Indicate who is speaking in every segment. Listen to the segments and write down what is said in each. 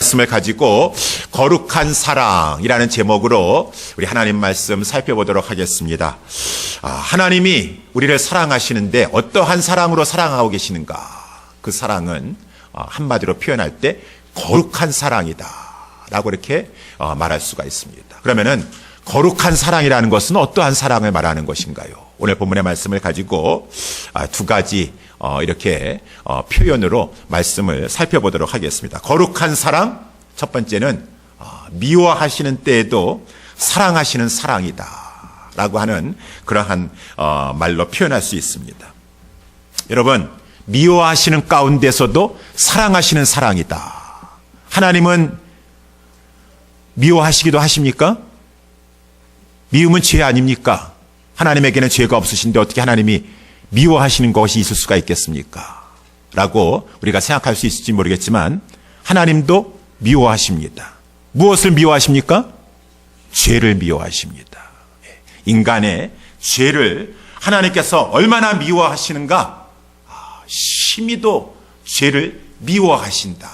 Speaker 1: 말씀을 가지고 거룩한 사랑이라는 제목으로 우리 하나님 말씀 살펴보도록 하겠습니다. 하나님이 우리를 사랑하시는데 어떠한 사랑으로 사랑하고 계시는가? 그 사랑은 한마디로 표현할 때 거룩한 사랑이다 라고 이렇게 말할 수가 있습니다. 그러면은 거룩한 사랑이라는 것은 어떠한 사랑을 말하는 것인가요? 오늘 본문의 말씀을 가지고 두 가지 이렇게 표현으로 말씀을 살펴보도록 하겠습니다. 거룩한 사랑, 첫 번째는 미워하시는 때에도 사랑하시는 사랑이다 라고 하는 그러한 말로 표현할 수 있습니다. 여러분, 미워하시는 가운데서도 사랑하시는 사랑이다. 하나님은 미워하시기도 하십니까? 미움은 죄 아닙니까? 하나님에게는 죄가 없으신데 어떻게 하나님이 미워하시는 것이 있을 수가 있겠습니까? 라고 우리가 생각할 수 있을지 모르겠지만 하나님도 미워하십니다. 무엇을 미워하십니까? 죄를 미워하십니다. 인간의 죄를 하나님께서 얼마나 미워하시는가? 심히도 죄를 미워하신다.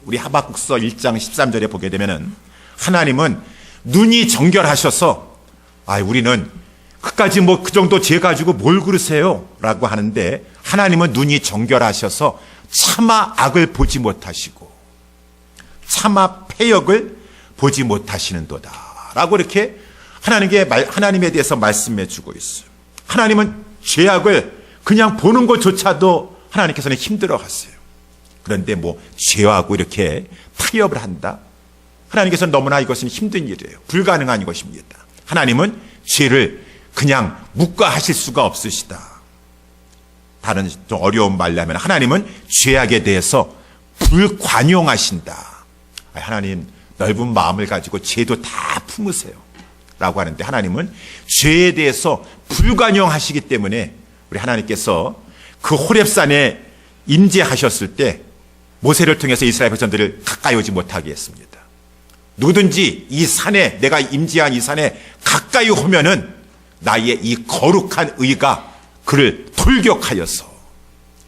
Speaker 1: 우리 하박국서 1장 13절에 보게 되면은 하나님은 눈이 정결하셔서 우리는 끝까지 그 정도 죄 가지고 뭘 그러세요? 라고 하는데 하나님은 눈이 정결하셔서 차마 악을 보지 못하시고 차마 패역을 보지 못하시는도다 라고 이렇게 하나님에 대해서 말씀해 주고 있어요. 하나님은 죄악을 그냥 보는 것조차도 하나님께서는 힘들어 하세요. 그런데 죄하고 이렇게 타협을 한다? 하나님께서는 너무나 이것은 힘든 일이에요. 불가능한 것입니다. 하나님은 죄를 그냥 묵과하실 수가 없으시다. 다른 좀 어려운 말로 하면 하나님은 죄악에 대해서 불관용하신다. 하나님 넓은 마음을 가지고 죄도 다 품으세요 라고 하는데 하나님은 죄에 대해서 불관용하시기 때문에 우리 하나님께서 그 호렙산에 임재하셨을 때 모세를 통해서 이스라엘 백성들을 가까이 오지 못하게 했습니다. 누구든지 이 산에, 내가 임재한 이 산에 가까이 오면은 나의 이 거룩한 의가 그를 돌격하여서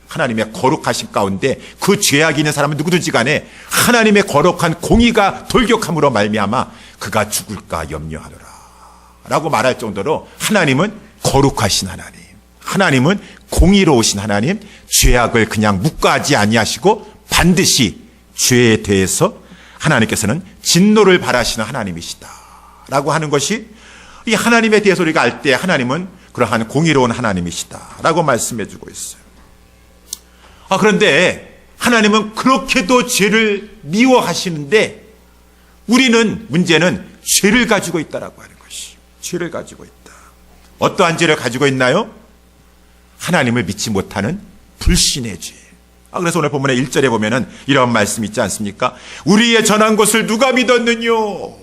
Speaker 1: 하나님의 거룩하신 가운데 그 죄악이 있는 사람은 누구든지 간에 하나님의 거룩한 공의가 돌격함으로 말미암아 그가 죽을까 염려하노라 라고 말할 정도로 하나님은 거룩하신 하나님, 하나님은 공의로우신 하나님, 죄악을 그냥 묵과하지 아니하시고 반드시 죄에 대해서 하나님께서는 진노를 바라시는 하나님이시다 라고 하는 것이 이 하나님에 대해서 우리가 알 때 하나님은 그러한 공의로운 하나님이시다 라고 말씀해 주고 있어요. 그런데 하나님은 그렇게도 죄를 미워하시는데 우리는 문제는 죄를 가지고 있다라고 하는 것이, 죄를 가지고 있다. 어떠한 죄를 가지고 있나요? 하나님을 믿지 못하는 불신의 죄. 그래서 오늘 본문의 1절에 보면은 이런 말씀 있지 않습니까? 우리의 전한 것을 누가 믿었느뇨?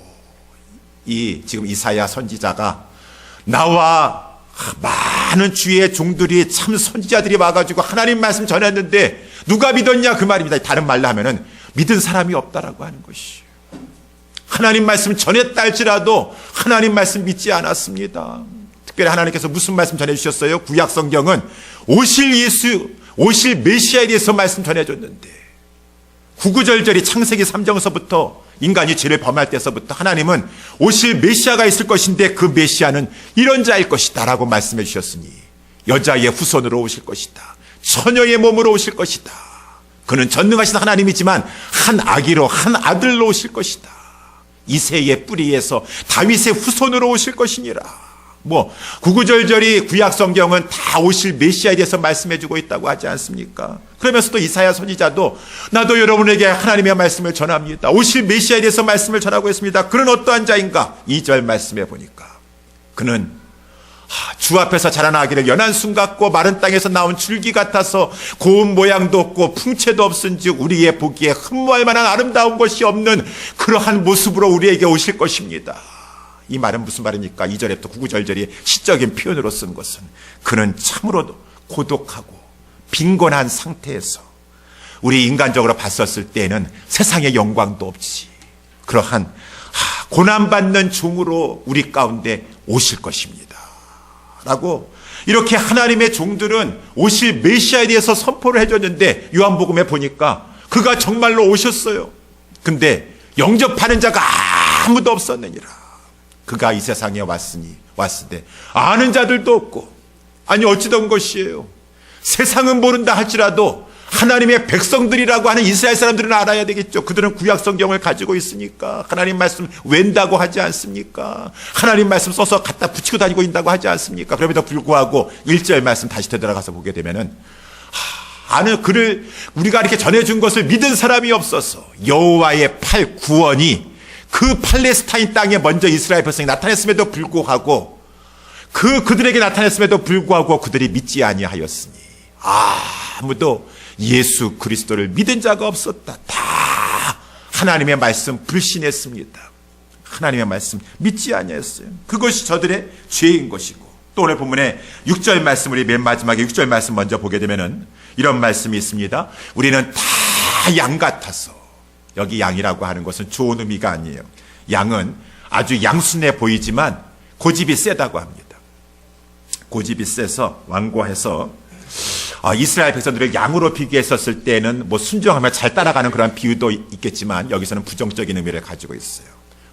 Speaker 1: 지금 이사야 선지자가 나와 많은 주의 종들이 참 선지자들이 와가지고 하나님 말씀 전했는데 누가 믿었냐 그 말입니다. 다른 말로 하면은 믿은 사람이 없다라고 하는 것이. 하나님 말씀 전했다 할지라도 하나님 말씀 믿지 않았습니다. 특별히 하나님께서 무슨 말씀 전해주셨어요? 구약 성경은 오실 메시아에 대해서 말씀 전해줬는데 구구절절히 창세기 3장서부터 인간이 죄를 범할 때서부터 하나님은 오실 메시아가 있을 것인데 그 메시아는 이런 자일 것이다 라고 말씀해 주셨으니 여자의 후손으로 오실 것이다, 처녀의 몸으로 오실 것이다, 그는 전능하신 하나님이지만 한 아기로 한 아들로 오실 것이다, 이새의 뿌리에서 다윗의 후손으로 오실 것이니라. 구구절절히 구약 성경은 다 오실 메시아에 대해서 말씀해주고 있다고 하지 않습니까? 그러면서 또 이사야 선지자도 나도 여러분에게 하나님의 말씀을 전합니다. 오실 메시아에 대해서 말씀을 전하고 있습니다. 그는 어떠한 자인가? 2절 말씀해 보니까 그는 주 앞에서 자라나기를 연한 순 같고 마른 땅에서 나온 줄기 같아서 고운 모양도 없고 풍채도 없은즉 우리의 보기에 흠모할 만한 아름다운 것이 없는 그러한 모습으로 우리에게 오실 것입니다. 이 말은 무슨 말입니까? 2절에 또 구구절절이 시적인 표현으로 쓴 것은 그는 참으로 고독하고 빈곤한 상태에서 우리 인간적으로 봤었을 때에는 세상의 영광도 없지 그러한 고난받는 종으로 우리 가운데 오실 것입니다 라고 이렇게 하나님의 종들은 오실 메시아에 대해서 선포를 해줬는데 요한복음에 보니까 그가 정말로 오셨어요. 근데 영접하는 자가 아무도 없었느니라. 그가 이 세상에 왔을 때 아는 자들도 없고, 아니 어찌된 것이에요. 세상은 모른다 할지라도 하나님의 백성들이라고 하는 이스라엘 사람들은 알아야 되겠죠. 그들은 구약 성경을 가지고 있으니까. 하나님 말씀 웬다고 하지 않습니까? 하나님 말씀 써서 갖다 붙이고 다니고 있다고 하지 않습니까? 그럼에도 불구하고 1절 말씀 다시 되돌아가서 보게 되면은 아는 그를 우리가 이렇게 전해준 것을 믿은 사람이 없어서 여호와의 팔 구원이 그 팔레스타인 땅에 먼저 이스라엘 백성이 나타냈음에도 불구하고 그들에게 나타냈음에도 불구하고 그들이 믿지 아니하였으니 아무도 예수 그리스도를 믿은 자가 없었다. 다 하나님의 말씀 불신했습니다. 하나님의 말씀 믿지 아니했어요. 그것이 저들의 죄인 것이고, 또 오늘 본문에 6절 말씀, 우리 맨 마지막에 6절 말씀 먼저 보게 되면은 이런 말씀이 있습니다. 우리는 다 양 같아서, 여기 양이라고 하는 것은 좋은 의미가 아니에요. 양은 아주 양순해 보이지만 고집이 세다고 합니다. 고집이 세서 완고해서 이스라엘 백성들을 양으로 비교했었을 때는 뭐 순종하며 잘 따라가는 그런 비유도 있겠지만 여기서는 부정적인 의미를 가지고 있어요.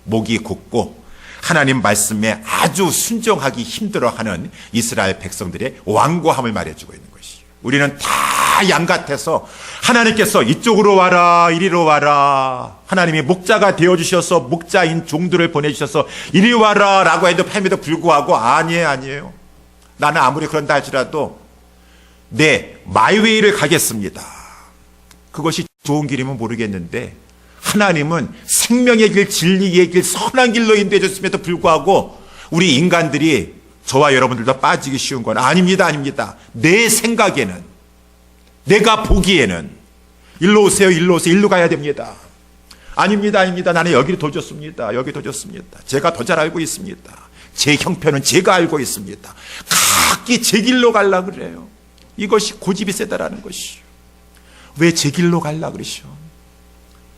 Speaker 1: 목이 곧고 하나님 말씀에 아주 순종하기 힘들어하는 이스라엘 백성들의 완고함을 말해주고 있는 것이에요. 우리는 다 양 같아서 하나님께서 이쪽으로 와라 이리로 와라, 하나님이 목자가 되어주셔서 목자인 종들을 보내주셔서 이리 와라 라고 해도 햄에도 불구하고 아니에요. 나는 아무리 그런다 할지라도 내 마이웨이를 가겠습니다. 그것이 좋은 길이면 모르겠는데 하나님은 생명의 길, 진리의 길, 선한 길로 인도해 줬음에도 불구하고 우리 인간들이, 저와 여러분들도 빠지기 쉬운 건 아닙니다. 내 생각에는, 내가 보기에는 일로 오세요, 일로 가야 됩니다. 아닙니다. 나는 여기를 더 좋습니다. 제가 더 잘 알고 있습니다. 제 형편은 제가 알고 있습니다. 각기 제 길로 가려고 그래요. 이것이 고집이 세다라는 것이요. 왜 제 길로 가려고 그러시오?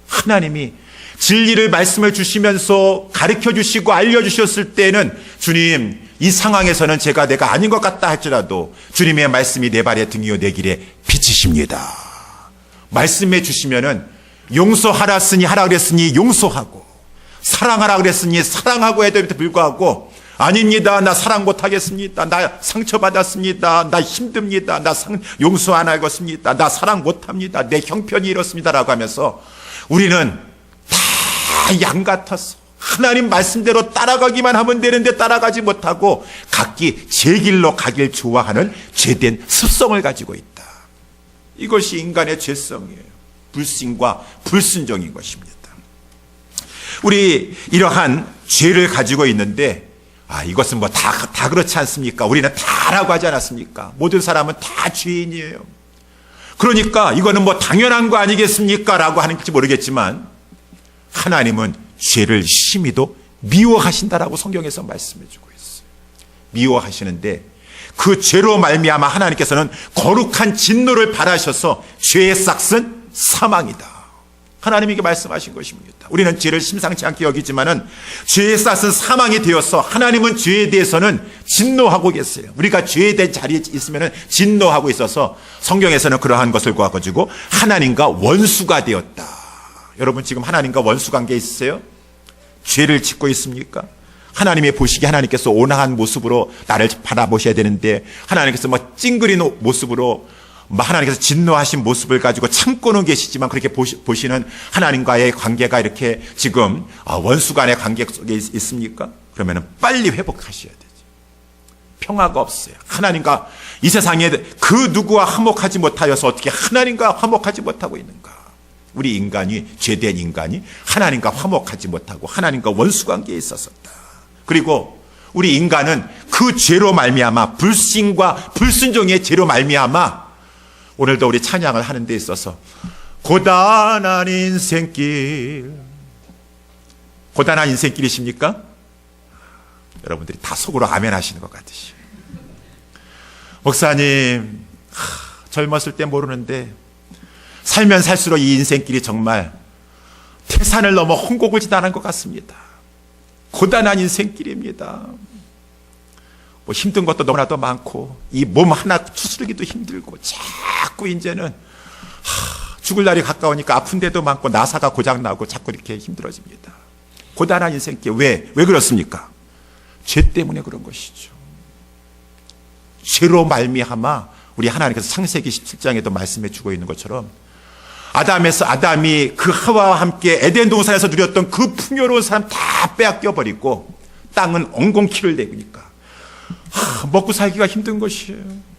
Speaker 1: 하나님이 진리를 말씀을 주시면서 가르쳐 주시고 알려주셨을 때는 주님, 이 상황에서는 내가 아닌 것 같다 할지라도 주님의 말씀이 내 발의 등이요 내 길에 비치십니다. 말씀해 주시면은 용서하라 그랬으니 용서하고, 사랑하라 그랬으니 사랑하고 해도 불구하고 아닙니다. 나 사랑 못하겠습니다. 나 상처받았습니다. 나 힘듭니다. 나 용서 안 하겠습니다. 나 사랑 못합니다. 내 형편이 이렇습니다. 라고 하면서 우리는 다 양 같아서 하나님 말씀대로 따라가기만 하면 되는데 따라가지 못하고 각기 제 길로 가길 좋아하는 죄된 습성을 가지고 있다. 이것이 인간의 죄성이에요. 불신과 불순종인 것입니다. 우리 이러한 죄를 가지고 있는데 이것은 뭐 다 그렇지 않습니까? 우리는 다라고 하지 않았습니까? 모든 사람은 다 죄인이에요. 그러니까 이거는 뭐 당연한 거 아니겠습니까? 라고 하는지 모르겠지만 하나님은 죄를 심히도 미워하신다라고 성경에서 말씀해주고 있어요. 미워하시는데 그 죄로 말미암아 하나님께서는 거룩한 진노를 발하셔서 죄의 싹은 사망이다. 하나님이 이렇게 말씀하신 것입니다. 우리는 죄를 심상치 않게 여기지만은 죄의 싹은 사망이 되어서 하나님은 죄에 대해서는 진노하고 계세요. 우리가 죄에 대한 자리에 있으면은 진노하고 있어서 성경에서는 그러한 것을 가지고 하나님과 원수가 되었다. 여러분 지금 하나님과 원수 관계에 있으세요? 죄를 짓고 있습니까? 하나님의 보시기에 하나님께서 온화한 모습으로 나를 바라보셔야 되는데 하나님께서 찡그린 모습으로 하나님께서 진노하신 모습을 가지고 참고는 계시지만 그렇게 보시는 하나님과의 관계가 이렇게 지금 원수 간의 관계 속에 있습니까? 그러면 빨리 회복하셔야 되죠. 평화가 없어요. 하나님과 이 세상에 그 누구와 화목하지 못하여서 어떻게 하나님과 화목하지 못하고 있는가? 우리 인간이, 죄된 인간이 하나님과 화목하지 못하고 하나님과 원수 관계에 있었다. 그리고 우리 인간은 그 죄로 말미암아, 불신과 불순종의 죄로 말미암아 오늘도 우리 찬양을 하는 데 있어서 고단한 인생길, 고단한 인생길이십니까? 여러분들이 다 속으로 아멘 하시는 것 같으시죠. 목사님, 젊었을 때 모르는데 살면 살수록 이 인생길이 정말 태산을 넘어 홍곡을 지나는 것 같습니다. 고단한 인생길입니다. 힘든 것도 너무나도 많고 이 몸 하나 추스르기도 힘들고 자꾸 이제는 죽을 날이 가까우니까 아픈 데도 많고 나사가 고장나고 자꾸 이렇게 힘들어집니다. 고단한 인생길. 왜 그렇습니까? 죄 때문에 그런 것이죠. 죄로 말미암아 우리 하나님께서 창세기 17장에도 말씀해 주고 있는 것처럼 아담이 그 하와와 함께 에덴 동산에서 누렸던 그 풍요로운 삶 다 빼앗겨 버리고 땅은 엉겅퀴를 내니까 먹고 살기가 힘든 것이에요.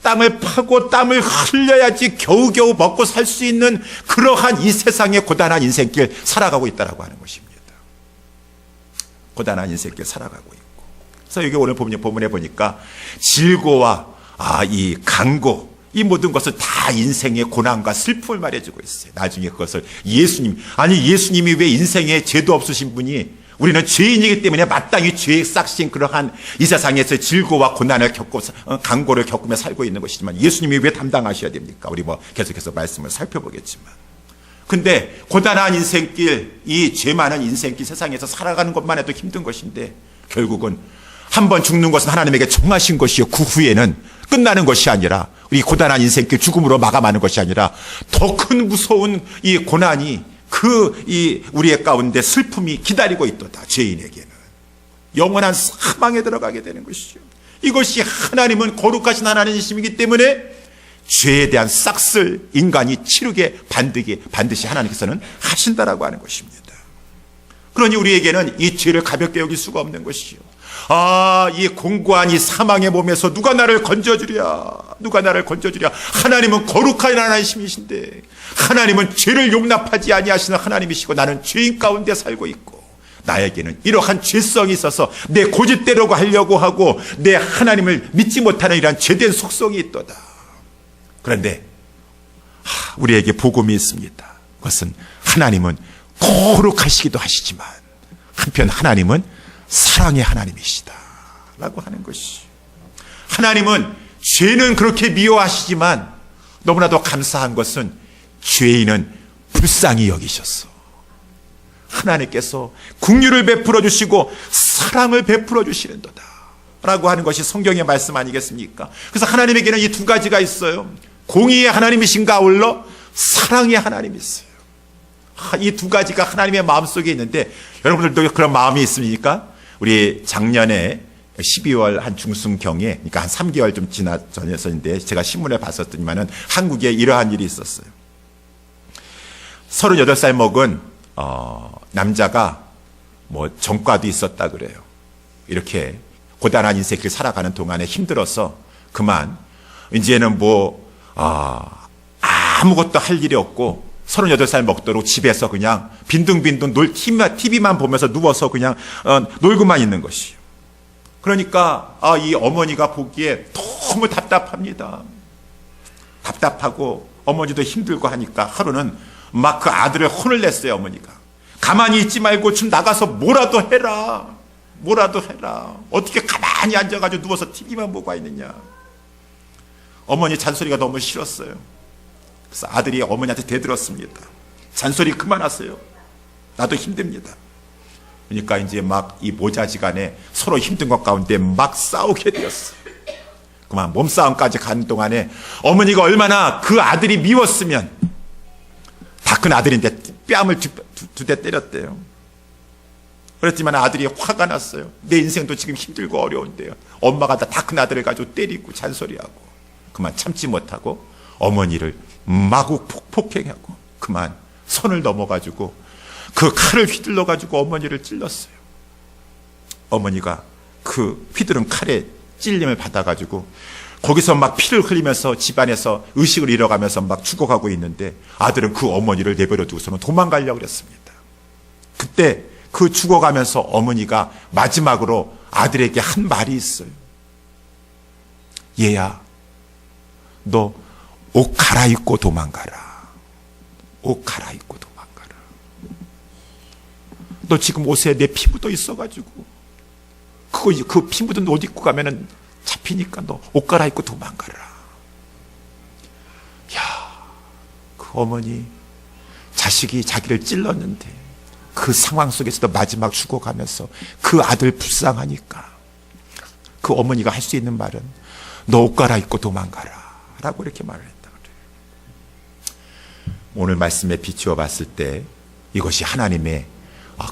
Speaker 1: 땅을 파고 땀을 흘려야지 겨우겨우 먹고 살 수 있는 그러한 이 세상의 고단한 인생길 살아가고 있다라고 하는 것입니다. 고단한 인생길 살아가고 있고. 그래서 여기 오늘 본문에 보니까 질고와 이 강고, 이 모든 것을 다 인생의 고난과 슬픔을 말해주고 있어요. 나중에 그것을 예수님이 왜 인생에 죄도 없으신 분이 우리는 죄인이기 때문에 마땅히 죄에 싹신 그러한 이 세상에서 질고와 고난을 겪고 강고를 겪으며 살고 있는 것이지만 예수님이 왜 담당하셔야 됩니까? 우리 계속해서 말씀을 살펴보겠지만. 근데 고단한 인생길, 이 죄 많은 인생길 세상에서 살아가는 것만 해도 힘든 것인데 결국은 한 번 죽는 것은 하나님에게 정하신 것이요. 그 후에는 끝나는 것이 아니라 이 고단한 인생길 죽음으로 마감하는 것이 아니라 더 큰 무서운 이 고난이 우리의 가운데 슬픔이 기다리고 있도다. 죄인에게는 영원한 사망에 들어가게 되는 것이죠. 이것이 하나님은 거룩하신 하나님이시기 때문에 죄에 대한 싹쓸 인간이 치르게 반드시 하나님께서는 하신다라고 하는 것입니다. 그러니 우리에게는 이 죄를 가볍게 여길 수가 없는 것이요. 이 공고한 이 사망의 몸에서 누가 나를 건져주랴. 하나님은 거룩한 하나님이신데 하나님은 죄를 용납하지 아니하시는 하나님이시고 나는 죄인 가운데 살고 있고 나에게는 이러한 죄성이 있어서 내 고집대로 하려고 하고 내 하나님을 믿지 못하는 이러한 죄된 속성이 있도다. 그런데 우리에게 복음이 있습니다. 그것은 하나님은 거룩하시기도 하시지만 한편 하나님은 사랑의 하나님이시다 라고 하는 것이, 하나님은 죄는 그렇게 미워하시지만 너무나도 감사한 것은 죄인은 불쌍히 여기셨어. 하나님께서 긍휼을 베풀어 주시고 사랑을 베풀어 주시는도다 라고 하는 것이 성경의 말씀 아니겠습니까? 그래서 하나님에게는 이 두 가지가 있어요. 공의의 하나님이신가 아울러 사랑의 하나님이 있어요. 이 두 가지가 하나님의 마음속에 있는데 여러분들도 그런 마음이 있습니까? 우리 작년에 12월 한 중순경에, 그러니까 한 3개월 좀 전에서인데 제가 신문에 봤었더니만은 한국에 이러한 일이 있었어요. 38살 먹은 남자가 전과도 있었다 그래요. 이렇게 고단한 인생길 살아가는 동안에 힘들어서 그만 이제는 아무것도 할 일이 없고 38살 먹도록 집에서 그냥 빈둥빈둥 TV만 보면서 누워서 그냥 놀고만 있는 것이에요. 그러니까 이 어머니가 보기에 너무 답답합니다. 답답하고 어머니도 힘들고 하니까 하루는 막 그 아들을 혼을 냈어요. 어머니가 가만히 있지 말고 좀 나가서 뭐라도 해라. 어떻게 가만히 앉아가지고 누워서 TV만 보고 있느냐. 어머니 잔소리가 너무 싫었어요. 그래서 아들이 어머니한테 대들었습니다. 잔소리 그만하세요. 나도 힘듭니다. 그러니까 이제 막 이 모자지간에 서로 힘든 것 가운데 막 싸우게 되었어요. 그만 몸싸움까지 가는 동안에 어머니가 얼마나 그 아들이 미웠으면, 다 큰 아들인데 뺨을 두 대 때렸대요. 그랬지만 아들이 화가 났어요. 내 인생도 지금 힘들고 어려운데요. 엄마가 다 큰 아들을 가지고 때리고 잔소리하고. 그만 참지 못하고 어머니를 마구 폭행하고 그만 선을 넘어가지고 그 칼을 휘둘러가지고 어머니를 찔렀어요. 어머니가 그 휘두른 칼에 찔림을 받아가지고 거기서 막 피를 흘리면서 집안에서 의식을 잃어가면서 막 죽어가고 있는데 아들은 그 어머니를 내버려 두고서는 도망가려고 그랬습니다. 그때 그 죽어가면서 어머니가 마지막으로 아들에게 한 말이 있어요. 얘야, 너 옷 갈아입고 도망가라. 옷 갈아입고 도망가라. 너 지금 옷에 내 피 묻어 있어가지고 그 피 묻은 옷 입고 가면은 잡히니까 너 옷 갈아입고 도망가라. 그 어머니, 자식이 자기를 찔렀는데 그 상황 속에서도 마지막 죽어가면서 그 아들 불쌍하니까 그 어머니가 할 수 있는 말은 너 옷 갈아입고 도망가라 라고 이렇게 말을 했다 그래요. 오늘 말씀에 비추어 봤을 때 이것이 하나님의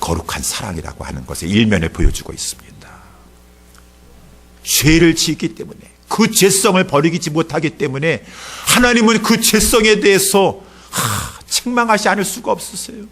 Speaker 1: 거룩한 사랑이라고 하는 것의 일면을 보여주고 있습니다. 죄를 지었기 때문에, 그 죄성을 버리지 못하기 때문에 하나님은 그 죄성에 대해서 책망하지 않을 수가 없으세요.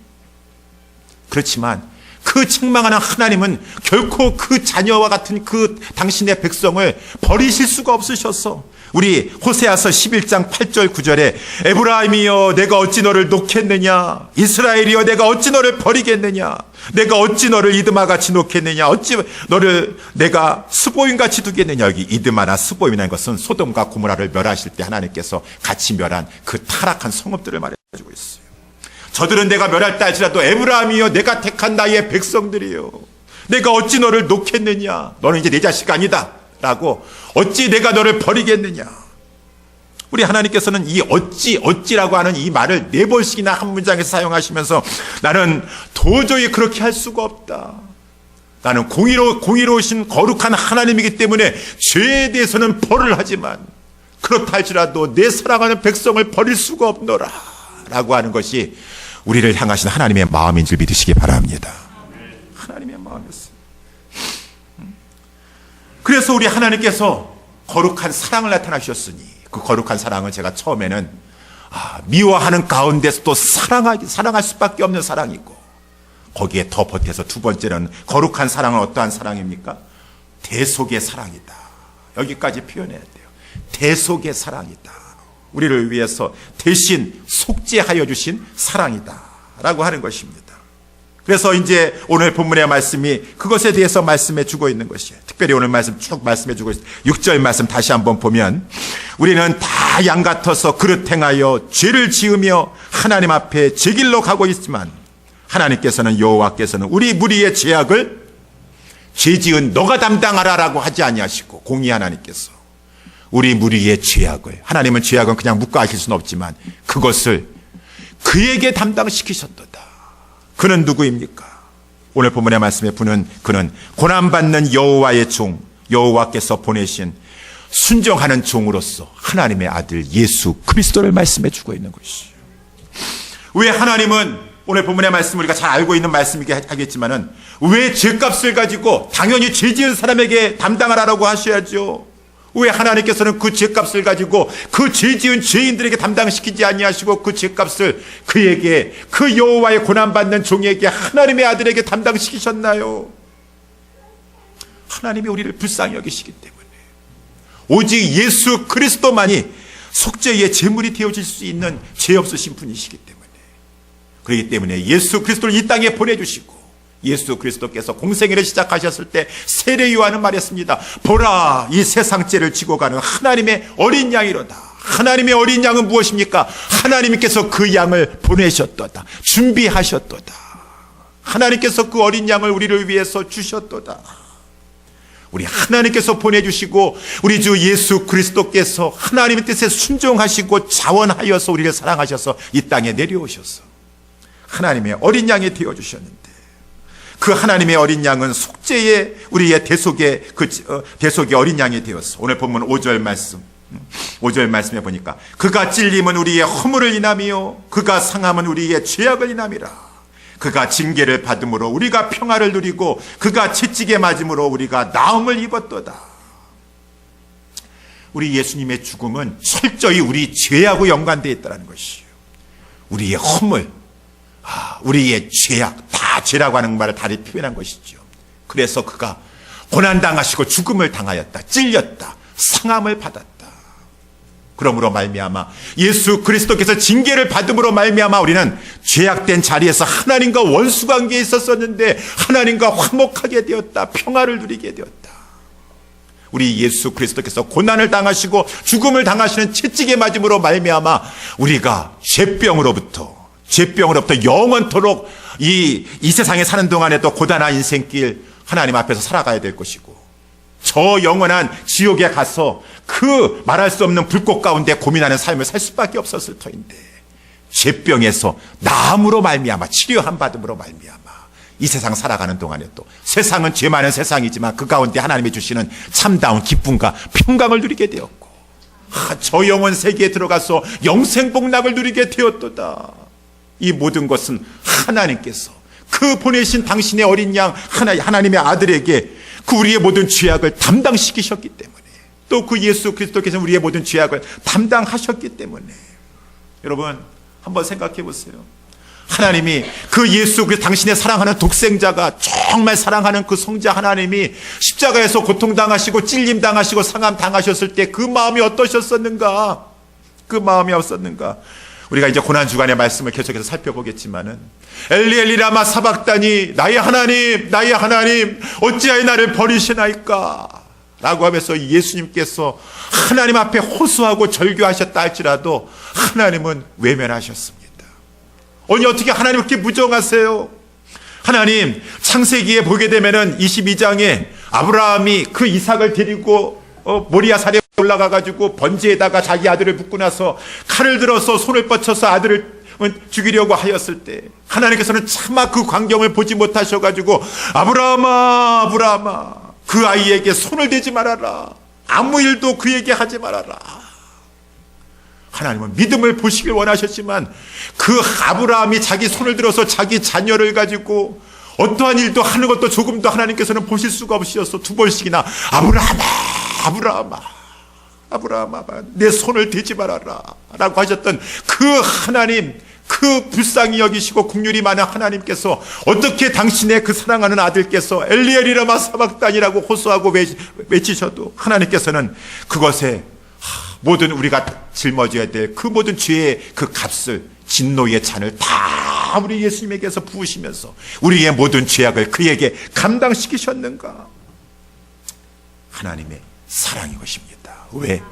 Speaker 1: 그렇지만 그 책망하는 하나님은 결코 그 자녀와 같은 그 당신의 백성을 버리실 수가 없으셔서 우리 호세아서 11장 8절 9절에 에브라임이여 내가 어찌 너를 놓겠느냐, 이스라엘이여 내가 어찌 너를 버리겠느냐, 내가 어찌 너를 이드마같이 놓겠느냐, 어찌 너를 내가 스보임같이 두겠느냐. 여기 이드마나 스보임이라는 것은 소돔과 고모라를 멸하실 때 하나님께서 같이 멸한 그 타락한 성읍들을 말해주고 있어요. 저들은 내가 멸할 때 할지라도 에브라임이여 내가 택한 나의 백성들이요 내가 어찌 너를 놓겠느냐, 너는 이제 내 자식 아니다 라고 어찌 내가 너를 버리겠느냐. 우리 하나님께서는 이 어찌라고 하는 이 말을 4번씩이나 한 문장에서 사용하시면서 나는 도저히 그렇게 할 수가 없다, 나는 공의로우신 거룩한 하나님이기 때문에 죄에 대해서는 벌을 하지만 그렇다 할지라도 내 사랑하는 백성을 버릴 수가 없노라 라고 하는 것이 우리를 향하신 하나님의 마음인 줄 믿으시기 바랍니다. 하나님의 마음이었어요. 그래서 우리 하나님께서 거룩한 사랑을 나타나셨으니 그 거룩한 사랑은 제가 처음에는 미워하는 가운데서도 사랑할 수밖에 없는 사랑이고, 거기에 더 보태서 두 번째는 거룩한 사랑은 어떠한 사랑입니까? 대속의 사랑이다. 여기까지 표현해야 돼요. 대속의 사랑이다. 우리를 위해서 대신 속죄하여 주신 사랑이다 라고 하는 것입니다. 그래서 이제 오늘 본문의 말씀이 그것에 대해서 말씀해 주고 있는 것이에요. 특별히 오늘 말씀 쭉 말씀해 주고 있어요. 6절 말씀 다시 한번 보면 우리는 다 양 같아서 그릇 행하여 죄를 지으며 하나님 앞에 제 길로 가고 있지만 하나님께서는 여호와께서는 우리 무리의 죄악을 죄 지은 너가 담당하라라고 하지 아니하시고, 공의 하나님께서 우리 무리의 죄악을, 하나님은 죄악은 그냥 묵과하실 수는 없지만 그것을 그에게 담당시키셨도다. 그는 누구입니까? 오늘 본문의 말씀에 그는 고난받는 여호와의 종, 여호와께서 보내신 순종하는 종으로서 하나님의 아들 예수 그리스도를 말씀해 주고 있는 것이죠. 왜 하나님은, 오늘 본문의 말씀 우리가 잘 알고 있는 말씀이긴 하겠지만은 왜 죄값을 가지고 당연히 죄 지은 사람에게 담당하라고 하셔야죠. 왜 하나님께서는 그 죄값을 가지고 그 죄 지은 죄인들에게 담당시키지 아니하시고 그 죄값을 그에게, 그 여호와의 고난받는 종에게, 하나님의 아들에게 담당시키셨나요? 하나님이 우리를 불쌍히 여기시기 때문에, 오직 예수 그리스도만이 속죄의 제물이 되어질 수 있는 죄 없으신 분이시기 때문에, 그렇기 때문에 예수 그리스도를 이 땅에 보내주시고, 예수 그리스도께서 공생애를 시작하셨을 때 세례 요한은 말했습니다. 보라, 이 세상 죄를 지고 가는 하나님의 어린 양이로다. 하나님의 어린 양은 무엇입니까? 하나님께서 그 양을 보내셨도다, 준비하셨도다. 하나님께서 그 어린 양을 우리를 위해서 주셨도다. 우리 하나님께서 보내주시고 우리 주 예수 그리스도께서 하나님의 뜻에 순종하시고 자원하여서 우리를 사랑하셔서 이 땅에 내려오셔서 하나님의 어린 양이 되어주셨는데, 그 하나님의 어린 양은 속죄의 우리의 대속의 대속의 어린 양이 되었어. 오늘 본문 5절 말씀에 보니까 그가 찔림은 우리의 허물을 인함이요 그가 상함은 우리의 죄악을 인함이라. 그가 징계를 받음으로 우리가 평화를 누리고 그가 채찍에 맞음으로 우리가 나음을 입었도다. 우리 예수님의 죽음은 철저히 우리 죄하고 연관되어 있다는 것이에요. 우리의 허물, 우리의 죄악, 다 죄라고 하는 말을 다리 표현한 것이죠. 그래서 그가 고난당하시고 죽음을 당하였다, 찔렸다, 상함을 받았다. 그러므로 말미암아 예수 그리스도께서 징계를 받음으로 말미암아 우리는 죄악된 자리에서 하나님과 원수관계에 있었었는데 하나님과 화목하게 되었다, 평화를 누리게 되었다. 우리 예수 그리스도께서 고난을 당하시고 죽음을 당하시는 채찍에 맞음으로 말미암아 우리가 죄병으로부터 영원토록 이 세상에 사는 동안에도 고단한 인생길 하나님 앞에서 살아가야 될 것이고, 저 영원한 지옥에 가서 그 말할 수 없는 불꽃 가운데 고민하는 삶을 살 수밖에 없었을 터인데, 죄병에서 나음으로 말미암아, 치료함 받음으로 말미암아 이 세상 살아가는 동안에 또 세상은 죄 많은 세상이지만 그 가운데 하나님이 주시는 참다운 기쁨과 평강을 누리게 되었고, 저 영원 세계에 들어가서 영생 복락을 누리게 되었도다. 이 모든 것은 하나님께서 그 보내신 당신의 어린 양 하나님의 아들에게 그 우리의 모든 죄악을 담당시키셨기 때문에, 또 그 예수 그리스도께서 우리의 모든 죄악을 담당하셨기 때문에, 여러분 한번 생각해 보세요. 하나님이 그 예수, 그 당신의 사랑하는 독생자가, 정말 사랑하는 그 성자 하나님이 십자가에서 고통당하시고 찔림당하시고 상함당하셨을 때 그 마음이 어떠셨었는가? 그 마음이 어떻었는가? 우리가 이제 고난주간의 말씀을 계속해서 살펴보겠지만은, 엘리 엘리 라마 사박다니, 나의 하나님 나의 하나님 어찌하여 나를 버리시나이까? 라고 하면서 예수님께서 하나님 앞에 호소하고 절규하셨다 할지라도 하나님은 외면하셨습니다. 아니 어떻게 하나님 그렇게 무정하세요? 하나님 창세기에 보게 되면은 22장에 아브라함이 그 이삭을 데리고 모리아산에 올라가가지고 번제에다가 자기 아들을 붓고 나서 칼을 들어서 손을 뻗쳐서 아들을 죽이려고 하였을 때, 하나님께서는 차마 그 광경을 보지 못하셔가지고 아브라함아 아브라함아 그 아이에게 손을 대지 말아라, 아무 일도 그에게 하지 말아라. 하나님은 믿음을 보시길 원하셨지만 그 아브라함이 자기 손을 들어서 자기 자녀를 가지고 어떠한 일도 하는 것도 조금도 하나님께서는 보실 수가 없으셔서 두 번씩이나 아브라함아 아브라함아 아브라함아 내 손을 대지 말아라 라고 하셨던 그 하나님, 그 불쌍히 여기시고 긍휼이 많은 하나님께서 어떻게 당신의 그 사랑하는 아들께서 엘리 엘리 라마 사박단이라고 호소하고 외치셔도 하나님께서는 그것에 모든 우리가 짊어져야 될 그 모든 죄의 그 값을, 진노의 잔을 다 우리 예수님에게서 부으시면서 우리의 모든 죄악을 그에게 감당시키셨는가? 하나님의 사랑이 것입니다. 왜?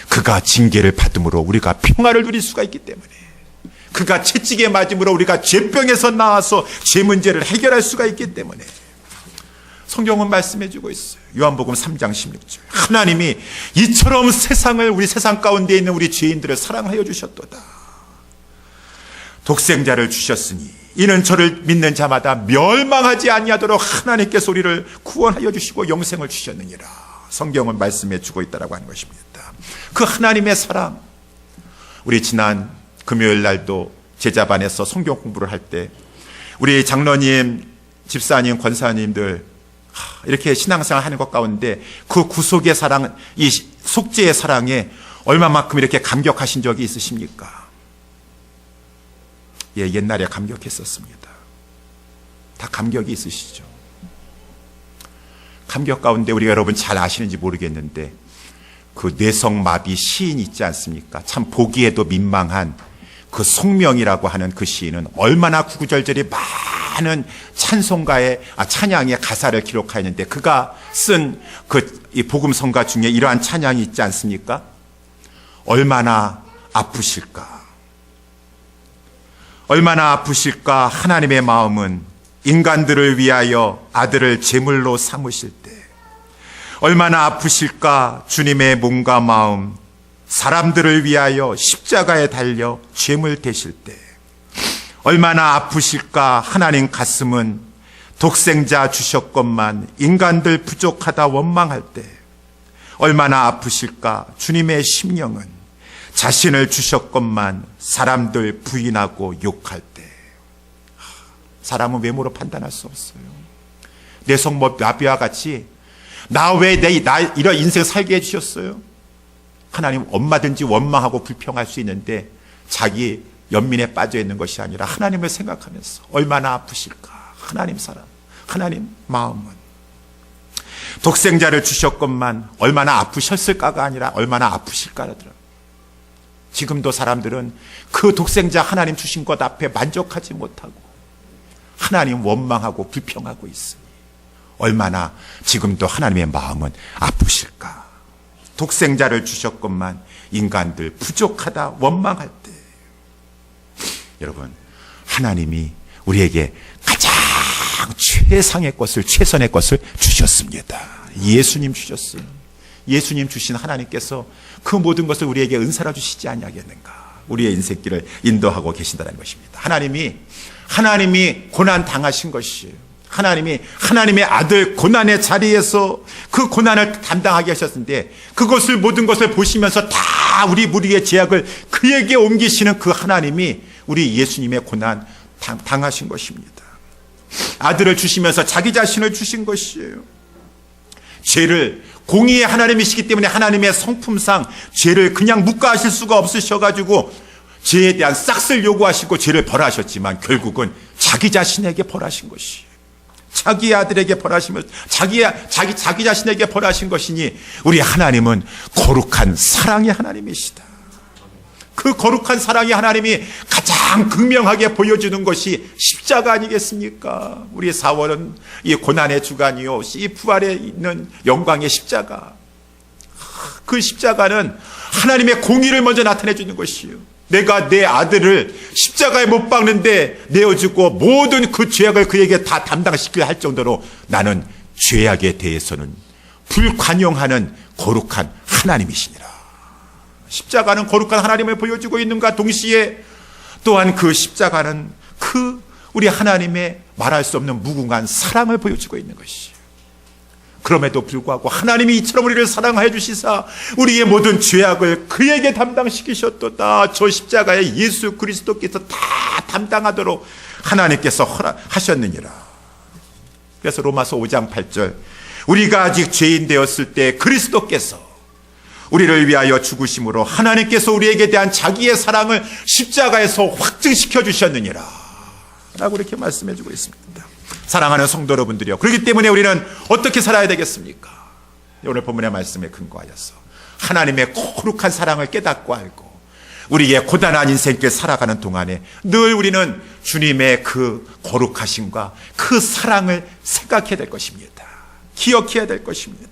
Speaker 1: 그가 징계를 받음으로 우리가 평화를 누릴 수가 있기 때문에, 그가 채찍에 맞음으로 우리가 죄병에서 나와서 죄 문제를 해결할 수가 있기 때문에 성경은 말씀해주고 있어요. 요한복음 3장 16절. 하나님이 이처럼 세상을, 우리 세상 가운데 있는 우리 죄인들을 사랑하여 주셨도다. 독생자를 주셨으니 이는 저를 믿는 자마다 멸망하지 아니하도록 하나님께서 우리를 구원하여 주시고 영생을 주셨느니라. 성경은 말씀해주고 있다라고 하는 것입니다. 그 하나님의 사랑, 우리 지난 금요일 날도 제자반에서 성경 공부를 할 때 우리 장로님, 집사님, 권사님들 이렇게 신앙생활 하는 것 가운데 그 구속의 사랑, 이 속죄의 사랑에 얼마만큼 이렇게 감격하신 적이 있으십니까? 예, 옛날에 감격했었습니다. 다 감격이 있으시죠. 감격 가운데 우리가 여러분 잘 아시는지 모르겠는데 그 뇌성마비 시인 있지 않습니까? 참 보기에도 민망한 그 송명이라고 하는 그 시인은 얼마나 구구절절히 많은 찬양의 가사를 기록하였는데, 그가 쓴 그 이 복음성가 중에 이러한 찬양이 있지 않습니까? 얼마나 아프실까? 얼마나 아프실까? 하나님의 마음은 인간들을 위하여 아들을 제물로 삼으실 때. 얼마나 아프실까? 주님의 몸과 마음, 사람들을 위하여 십자가에 달려 죄물 되실 때. 얼마나 아프실까? 하나님 가슴은 독생자 주셨건만 인간들 부족하다 원망할 때. 얼마나 아프실까? 주님의 심령은 자신을 주셨건만 사람들 부인하고 욕할 때. 사람은 외모로 판단할 수 없어요. 뇌성마비와 같이 나 왜 이런 인생 살게 해주셨어요? 하나님 얼마든지 원망하고 불평할 수 있는데 자기 연민에 빠져 있는 것이 아니라 하나님을 생각하면서 얼마나 아프실까? 하나님 사랑, 하나님 마음은 독생자를 주셨건만 얼마나 아프셨을까가 아니라 얼마나 아프실까라더라. 지금도 사람들은 그 독생자 하나님 주신 것 앞에 만족하지 못하고 하나님 원망하고 불평하고 있으니 얼마나 지금도 하나님의 마음은 아프실까? 독생자를 주셨건만 인간들 부족하다 원망할 때. 여러분, 하나님이 우리에게 가장 최상의 것을, 최선의 것을 주셨습니다. 예수님 주셨어요. 예수님 주신 하나님께서 그 모든 것을 우리에게 은사로 주시지 아니하겠는가? 우리의 인생길을 인도하고 계신다는 것입니다. 하나님이 고난 당하신 것이에요. 하나님이 하나님의 아들 고난의 자리에서 그 고난을 담당하게 하셨는데 그것을 모든 것을 보시면서 다 우리 무리의 죄악을 그에게 옮기시는 그 하나님이 우리 예수님의 고난 당하신 것입니다. 아들을 주시면서 자기 자신을 주신 것이에요. 죄를 공의의 하나님이시기 때문에 하나님의 성품상 죄를 그냥 묵과하실 수가 없으셔가지고 죄에 대한 싹쓸 요구하시고 죄를 벌하셨지만 결국은 자기 자신에게 벌하신 것이에요. 자기 아들에게 벌하시며 자기 자신에게 벌하신 것이니 우리 하나님은 거룩한 사랑의 하나님이시다. 그 거룩한 사랑의 하나님이 가장 극명하게 보여주는 것이 십자가 아니겠습니까? 우리 4월은 이 고난의 주간이요, 이 부활에 있는 영광의 십자가. 그 십자가는 하나님의 공의를 먼저 나타내 주는 것이요, 내가 내 아들을 십자가에 못 박는데 내어주고 모든 그 죄악을 그에게 다 담당시켜야 할 정도로 나는 죄악에 대해서는 불관용하는 거룩한 하나님이시니라. 십자가는 거룩한 하나님을 보여주고 있는가 동시에 또한 그 십자가는 그 우리 하나님의 말할 수 없는 무궁한 사랑을 보여주고 있는 것이에요. 그럼에도 불구하고 하나님이 이처럼 우리를 사랑하여 주시사 우리의 모든 죄악을 그에게 담당시키셨도다. 저 십자가에 예수 그리스도께서 다 담당하도록 하나님께서 허락하셨느니라. 그래서 로마서 5장 8절, 우리가 아직 죄인 되었을 때 그리스도께서 우리를 위하여 죽으심으로 하나님께서 우리에게 대한 자기의 사랑을 십자가에서 확증시켜 주셨느니라 라고 이렇게 말씀해 주고 있습니다. 사랑하는 성도 여러분들이요, 그렇기 때문에 우리는 어떻게 살아야 되겠습니까? 오늘 본문의 말씀에 근거하여서 하나님의 거룩한 사랑을 깨닫고 알고 우리의 고단한 인생길 살아가는 동안에 늘 우리는 주님의 그 거룩하심과 그 사랑을 생각해야 될 것입니다. 기억해야 될 것입니다.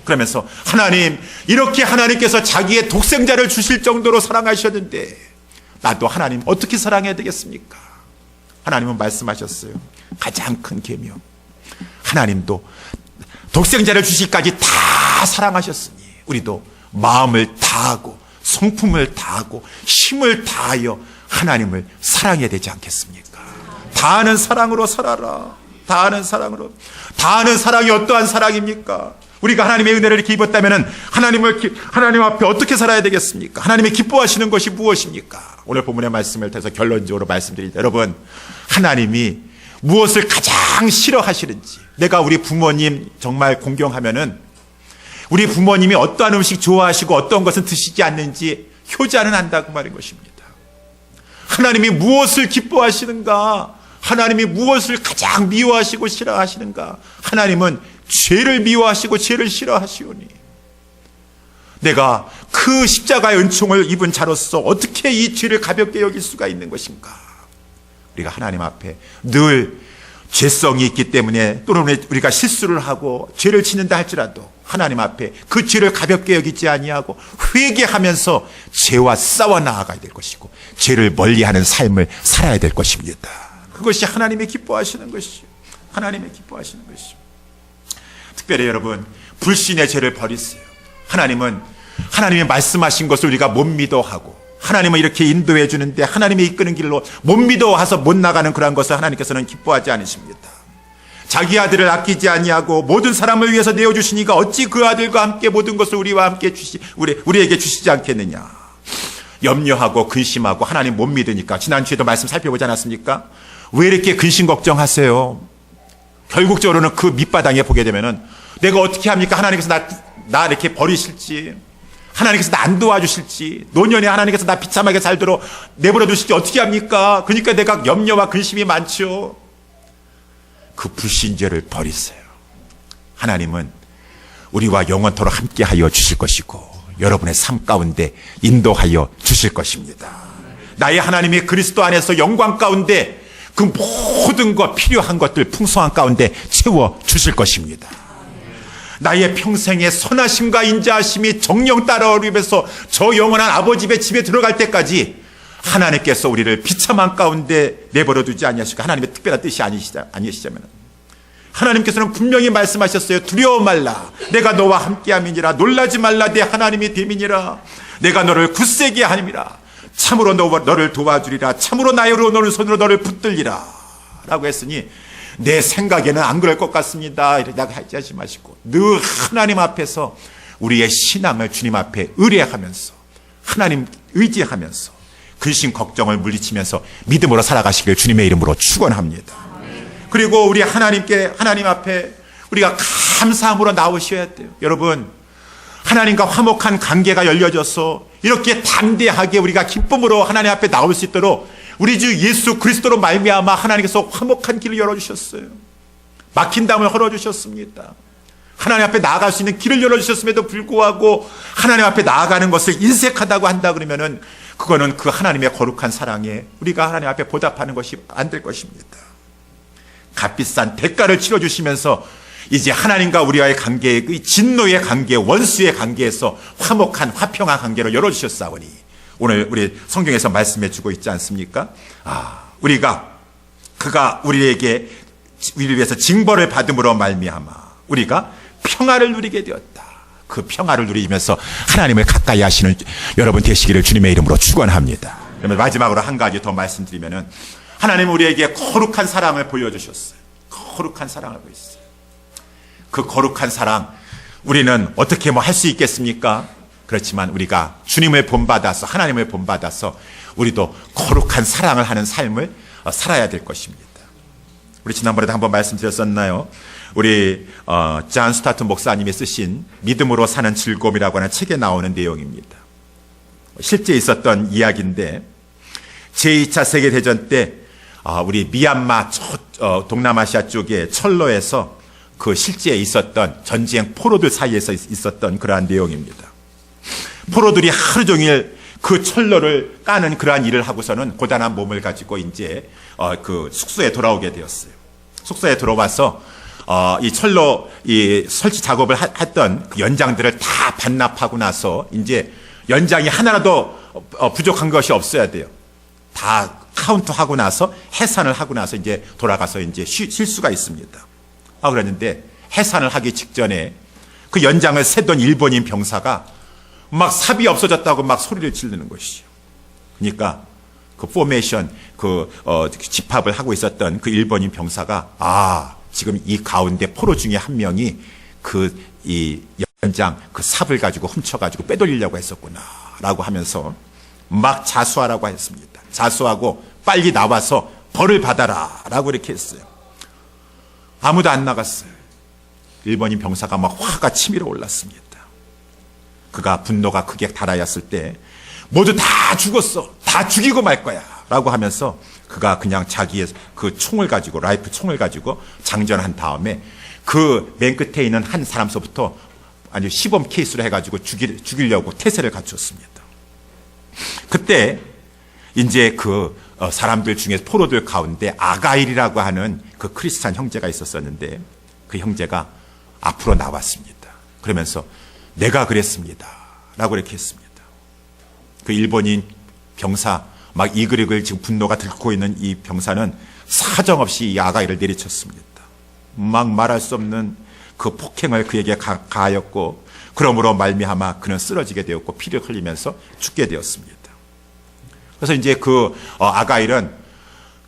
Speaker 1: 그러면서 하나님, 이렇게 하나님께서 자기의 독생자를 주실 정도로 사랑하셨는데 나도 하나님 어떻게 사랑해야 되겠습니까? 하나님은 말씀하셨어요. 가장 큰 계명, 하나님도 독생자를 주시기까지 다 사랑하셨으니 우리도 마음을 다하고 성품을 다하고 힘을 다하여 하나님을 사랑해야 되지 않겠습니까? 다하는 사랑으로 살아라. 다하는 사랑으로. 다하는 사랑이 어떠한 사랑입니까? 우리가 하나님의 은혜를 이렇게 입었다면 하나님 앞에 어떻게 살아야 되겠습니까? 하나님이 기뻐하시는 것이 무엇입니까? 오늘 본문의 말씀을 통해서 결론적으로 말씀드립니다. 여러분, 하나님이 무엇을 가장 싫어하시는지, 내가 우리 부모님 정말 공경하면은 우리 부모님이 어떠한 음식 좋아하시고 어떤 것은 드시지 않는지 효자는 안다고 말인 것입니다. 하나님이 무엇을 기뻐하시는가? 하나님이 무엇을 가장 미워하시고 싫어하시는가? 하나님은 죄를 미워하시고 죄를 싫어하시오니 내가 그 십자가의 은총을 입은 자로서 어떻게 이 죄를 가볍게 여길 수가 있는 것인가? 우리가 하나님 앞에 늘 죄성이 있기 때문에 또는 우리가 실수를 하고 죄를 짓는다 할지라도 하나님 앞에 그 죄를 가볍게 여기지 아니하고 회개하면서 죄와 싸워 나아가야 될 것이고 죄를 멀리하는 삶을 살아야 될 것입니다. 그것이 하나님이 기뻐하시는 것이요, 하나님이 기뻐하시는 것이요. 특별히 여러분, 불신의 죄를 버리세요. 하나님은 하나님이 말씀하신 것을 우리가 못 믿어하고 하나님은 이렇게 인도해 주는데 하나님이 이끄는 길로 못 믿어와서 못 나가는 그러한 것을 하나님께서는 기뻐하지 않으십니다. 자기 아들을 아끼지 아니하고 모든 사람을 위해서 내어주시니까 어찌 그 아들과 함께 모든 것을 우리와 함께 우리에게 주시지 않겠느냐. 염려하고 근심하고 하나님 못 믿으니까 지난주에도 말씀 살펴보지 않았습니까? 왜 이렇게 근심 걱정하세요? 결국적으로는 그 밑바닥에 보게 되면은 내가 어떻게 합니까? 하나님께서 나 이렇게 버리실지, 하나님께서 나 안 도와주실지, 노년에 하나님께서 나 비참하게 살도록 내버려 두실지 어떻게 합니까? 그러니까 내가 염려와 근심이 많죠. 그 불신죄를 버리세요. 하나님은 우리와 영원토록 함께하여 주실 것이고 여러분의 삶 가운데 인도하여 주실 것입니다. 나의 하나님이 그리스도 안에서 영광 가운데 그 모든 것, 필요한 것들 풍성한 가운데 채워 주실 것입니다. 나의 평생의 선하심과 인자하심이 정령 따라오면서 저 영원한 아버지 집에 들어갈 때까지 하나님께서 우리를 비참한 가운데 내버려 두지 아니하시고 하나님의 특별한 뜻이 아니시자면 하나님께서는 분명히 말씀하셨어요. 두려워 말라, 내가 너와 함께함이니라. 놀라지 말라, 내 하나님이 됨이니라. 내가 너를 굳세게 하님이라. 참으로 너를 도와주리라. 참으로 나의 오른손으로 너를 붙들리라 라고 했으니 내 생각에는 안 그럴 것 같습니다. 이렇게 하지 마시고 늘 하나님 앞에서 우리의 신앙을 주님 앞에 의뢰하면서 하나님 의지하면서 근심 걱정을 물리치면서 믿음으로 살아가시길 주님의 이름으로 축원합니다. 그리고 우리 하나님 앞에 우리가 감사함으로 나오셔야 돼요. 여러분, 하나님과 화목한 관계가 열려져서 이렇게 담대하게 우리가 기쁨으로 하나님 앞에 나올 수 있도록 우리 주 예수 그리스도로 말미암아 하나님께서 화목한 길을 열어주셨어요. 막힌 담을 헐어주셨습니다. 하나님 앞에 나아갈 수 있는 길을 열어주셨음에도 불구하고 하나님 앞에 나아가는 것을 인색하다고 한다 그러면은 그거는 그 하나님의 거룩한 사랑에 우리가 하나님 앞에 보답하는 것이 안 될 것입니다. 값비싼 대가를 치러주시면서 이제 하나님과 우리와의 관계의 그 진노의 관계, 원수의 관계에서 화목한 화평한 관계로 열어주셨사오니 오늘 우리 성경에서 말씀해 주고 있지 않습니까? 그가 우리를 위해서 징벌을 받음으로 말미암아 우리가 평화를 누리게 되었다. 그 평화를 누리면서 하나님을 가까이 하시는 여러분 되시기를 주님의 이름으로 축원합니다. 그러면 마지막으로 한 가지 더 말씀드리면은 하나님은 우리에게 거룩한 사랑을 보여주셨어요. 거룩한 사랑을 보였어요. 그 거룩한 사랑 우리는 어떻게 할 수 있겠습니까? 그렇지만 우리가 주님을 본받아서 하나님을 본받아서 우리도 거룩한 사랑을 하는 삶을 살아야 될 것입니다. 우리 지난번에도 한번 말씀드렸었나요? 우리 존 스타트 목사님이 쓰신 믿음으로 사는 즐거움이라고 하는 책에 나오는 내용입니다. 실제 있었던 이야기인데 제2차 세계대전 때 우리 미얀마 동남아시아 쪽의 철로에서 그 실제 있었던 전쟁 포로들 사이에서 있었던 그러한 내용입니다. 포로들이 하루 종일 그 철로를 까는 그러한 일을 하고서는 고단한 몸을 가지고 이제 그 숙소에 돌아오게 되었어요. 숙소에 들어와서 이 철로 이 설치 작업을 했던 그 연장들을 다 반납하고 나서 이제 연장이 하나라도 부족한 것이 없어야 돼요. 다 카운트하고 나서 해산을 하고 나서 이제 돌아가서 이제 쉴 수가 있습니다. 그랬는데 해산을 하기 직전에 그 연장을 세던 일본인 병사가 막 삽이 없어졌다고 막 소리를 지르는 것이죠. 그러니까 그 포메이션 집합을 하고 있었던 그 일본인 병사가 지금 이 가운데 포로 중에 한 명이 이 연장 그 삽을 가지고 훔쳐가지고 빼돌리려고 했었구나라고 하면서 막 자수하라고 했습니다. 자수하고 빨리 나와서 벌을 받아라라고 이렇게 했어요. 아무도 안 나갔어요. 일본인 병사가 막 화가 치밀어 올랐습니다. 그가 분노가 크게 달하였을 때 모두 다 죽었어. 다 죽이고 말 거야. 라고 하면서 그가 그냥 자기의 그 총을 가지고 라이프 총을 가지고 장전한 다음에 그 맨 끝에 있는 한 사람서부터 아주 시범 케이스로 해가지고 죽이려고 태세를 갖췄습니다. 그때 이제 그 사람들 중에 포로들 가운데 아가일이라고 하는 그 크리스찬 형제가 있었었는데 그 형제가 앞으로 나왔습니다. 그러면서 내가 그랬습니다. 라고 이렇게 했습니다. 그 일본인 병사 막 이글이글 지금 분노가 들고 있는 이 병사는 사정없이 이 아가이를 내리쳤습니다. 막 말할 수 없는 그 폭행을 그에게 가하였고 그러므로 말미암아 그는 쓰러지게 되었고 피를 흘리면서 죽게 되었습니다. 그래서 이제 그 아가일은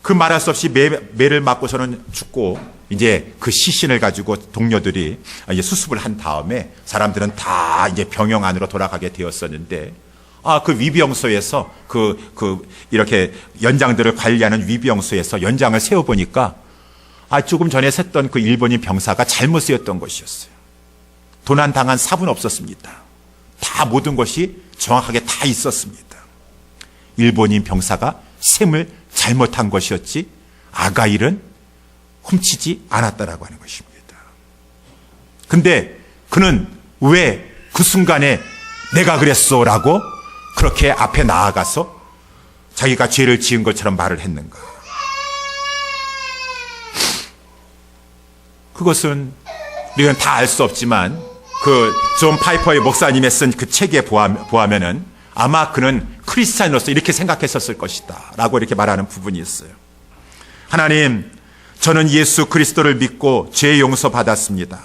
Speaker 1: 그 말할 수 없이 매를 맞고서는 죽고 이제 그 시신을 가지고 동료들이 이제 수습을 한 다음에 사람들은 다 이제 병영 안으로 돌아가게 되었었는데 그 위병소에서 이렇게 연장들을 관리하는 위병소에서 연장을 세워보니까 조금 전에 샜던 그 일본인 병사가 잘못 쓰였던 것이었어요. 도난당한 삽은 없었습니다. 다 모든 것이 정확하게 다 있었습니다. 일본인 병사가 셈을 잘못한 것이었지 아가일은 훔치지 않았다라고 하는 것입니다. 근데 그는 왜 그 순간에 내가 그랬소라고 그렇게 앞에 나아가서 자기가 죄를 지은 것처럼 말을 했는가? 그것은 우리는 다 알 수 없지만 그 존 파이퍼의 목사님이 쓴 그 책에 보하면은 아마 그는 크리스찬으로서 이렇게 생각했었을 것이다 라고 이렇게 말하는 부분이 있어요. 하나님, 저는 예수 그리스도를 믿고 죄 용서 받았습니다.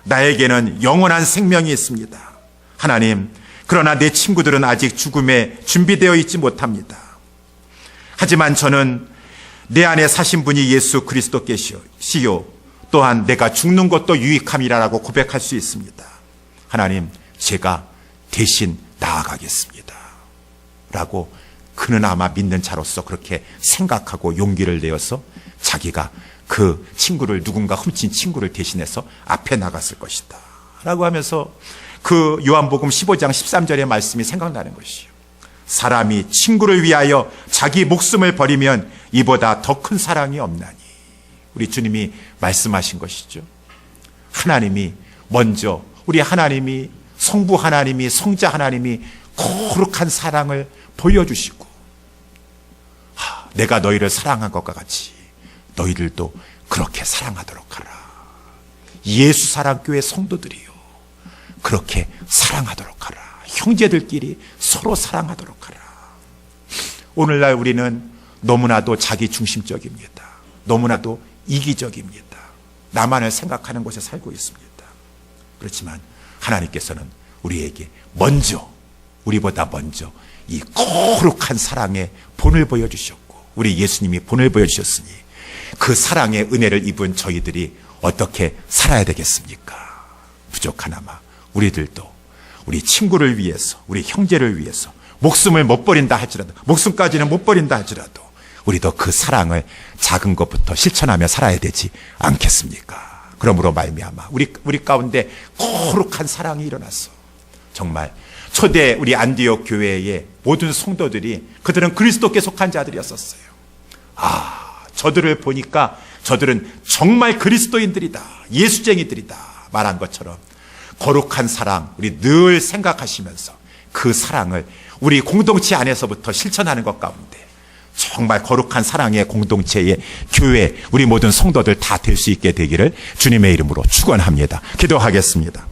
Speaker 1: 나에게는 영원한 생명이 있습니다. 하나님, 그러나 내 친구들은 아직 죽음에 준비되어 있지 못합니다. 하지만 저는 내 안에 사신 분이 예수 그리스도께시요 또한 내가 죽는 것도 유익함이라고 고백할 수 있습니다. 하나님, 제가 대신 나아가겠습니다 라고 그는 아마 믿는 자로서 그렇게 생각하고 용기를 내어서 자기가 그 친구를, 누군가 훔친 친구를 대신해서 앞에 나갔을 것이다 라고 하면서 그 요한복음 15장 13절의 말씀이 생각나는 것이요. 사람이 친구를 위하여 자기 목숨을 버리면 이보다 더 큰 사랑이 없나니. 우리 주님이 말씀하신 것이죠. 하나님이 먼저, 우리 하나님이, 성부 하나님이, 성자 하나님이 거룩한 사랑을 보여주시고, 내가 너희를 사랑한 것과 같이 너희들도 그렇게 사랑하도록 하라. 예수 사랑교회 성도들이요, 그렇게 사랑하도록 하라. 형제들끼리 서로 사랑하도록 하라. 오늘날 우리는 너무나도 자기중심적입니다. 너무나도 이기적입니다. 나만을 생각하는 곳에 살고 있습니다. 그렇지만 하나님께서는 우리에게 먼저, 우리보다 먼저 이 거룩한 사랑의 본을 보여주셨고, 우리 예수님이 본을 보여주셨으니 그 사랑의 은혜를 입은 저희들이 어떻게 살아야 되겠습니까? 부족하나마 우리들도 우리 친구를 위해서, 우리 형제를 위해서 목숨을 못 버린다 할지라도, 목숨까지는 못 버린다 할지라도 우리도 그 사랑을 작은 것부터 실천하며 살아야 되지 않겠습니까? 그러므로 말미암아 우리 가운데 거룩한 사랑이 일어났어. 정말 초대 우리 안디옥 교회의 모든 성도들이, 그들은 그리스도께 속한 자들이었었어요. 저들을 보니까 저들은 정말 그리스도인들이다, 예수쟁이들이다 말한 것처럼 거룩한 사랑, 우리 늘 생각하시면서 그 사랑을 우리 공동체 안에서부터 실천하는 것 가운데 정말 거룩한 사랑의 공동체의 교회, 우리 모든 성도들 다 될 수 있게 되기를 주님의 이름으로 축원합니다. 기도하겠습니다.